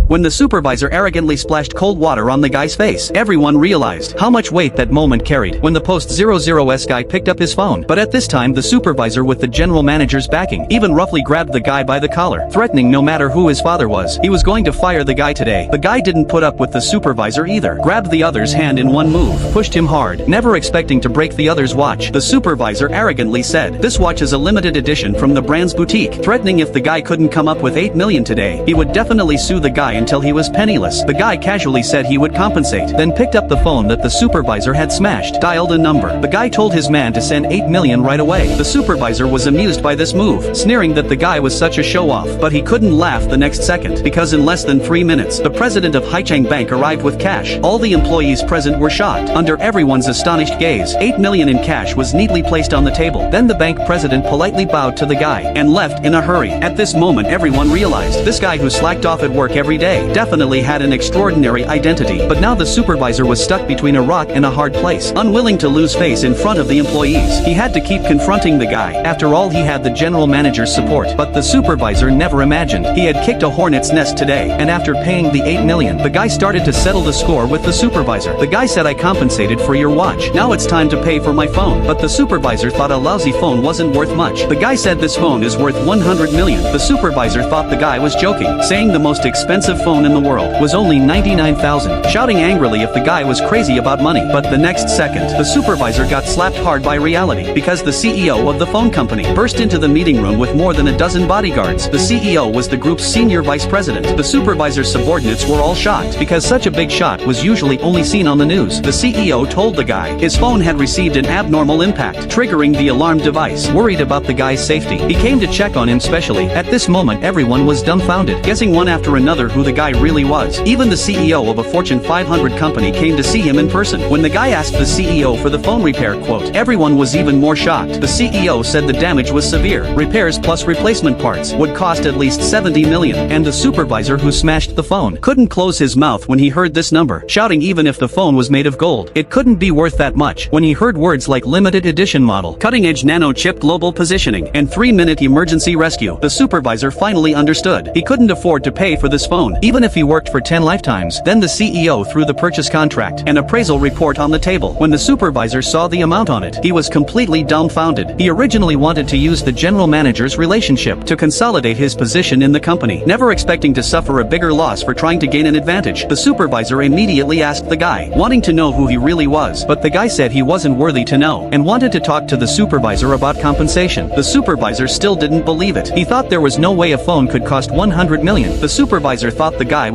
When the supervisor arrogantly splashed cold water on the guy's face, everyone realized how much weight that moment carried when the Post 00's guy picked up his phone. But at this time the supervisor, with the general manager's backing, even roughly grabbed the guy by the collar, threatening no matter who his father was, he was going to fire the guy today. The guy didn't put up with the supervisor either, grabbed the other's hand in one move, pushed him hard, never expecting to break the other's watch. The supervisor arrogantly said, "This watch is a limited edition from the brand's boutique," threatening if the guy couldn't come up with 8 million today, he would definitely sue the guy until he was penniless. The guy casually said he would compensate, then picked up the phone that the supervisor had smashed, dialed a number. The guy told his man to send 8 million right away. The supervisor was amused by this move, sneering that the guy was such a show-off, but he couldn't laugh the next second, because in less than 3 minutes, the president of Haicheng Bank arrived with cash. All the employees present were shocked. Under everyone's astonished gaze, 8 million in cash was neatly placed on the table. Then the bank president politely bowed to the guy and left in a hurry. At this moment everyone realized this guy who slacked off at work every day definitely had an extraordinary identity. But now the supervisor was stuck between a rock and a hard place, unwilling to lose face in front of the employees. He had to keep confronting the guy. After all, he had the general manager's support. But the supervisor never imagined he had kicked a hornet's nest today, and after paying the 8 million, the guy started to settle the score with the supervisor. The guy said, "I compensated for your watch. Now it's time to pay for my phone." But the supervisor thought a lousy phone wasn't worth much. The guy said, "This phone is worth 100 million. The supervisor thought the guy was joking, saying the most expensive phone in the world was only 99,000, shouting angrily if the guy was crazy about money. But the next second, the supervisor got slapped hard by reality, because the CEO of the phone company burst into the meeting room with more than a dozen bodyguards. The CEO was the group's senior vice president. The supervisor's subordinates were all shocked, because such a big shot was usually only seen on the news. The CEO told the guy his phone had received an abnormal impact, triggering the alarm device. Worried about the guy's safety, he came to check on him specially. At this moment everyone was dumbfounded, guessing one after another who the guy really was. Even the CEO of a Fortune 500 company came to see him in person. When the guy asked the CEO for the phone repair quote, everyone was even more shocked. The CEO said the damage was severe. Repairs plus replacement parts would cost at least 70 million, and the supervisor who smashed the phone couldn't close his mouth when he heard this number, shouting even if the phone was made of gold, it couldn't be worth that much. When he heard words like limited edition model, cutting-edge nano-chip global positioning, and 3-minute emergency rescue, the supervisor finally understood. He couldn't afford to pay for this phone, even if he worked for 10 lifetimes. Then the CEO threw the purchase contract and appraisal report on the table. When the supervisor saw the amount on it, he was completely dumbfounded. He originally wanted to use the general manager's relationship to consolidate his position in the company, never expecting to suffer a bigger loss for trying to gain an advantage. The supervisor immediately asked the guy, wanting to know who he really was, but the guy said he wasn't worthy to know, and wanted to talk to the supervisor about compensation. The supervisor still didn't believe it. He thought there was no way a phone could cost 100 million. The supervisor thought the guy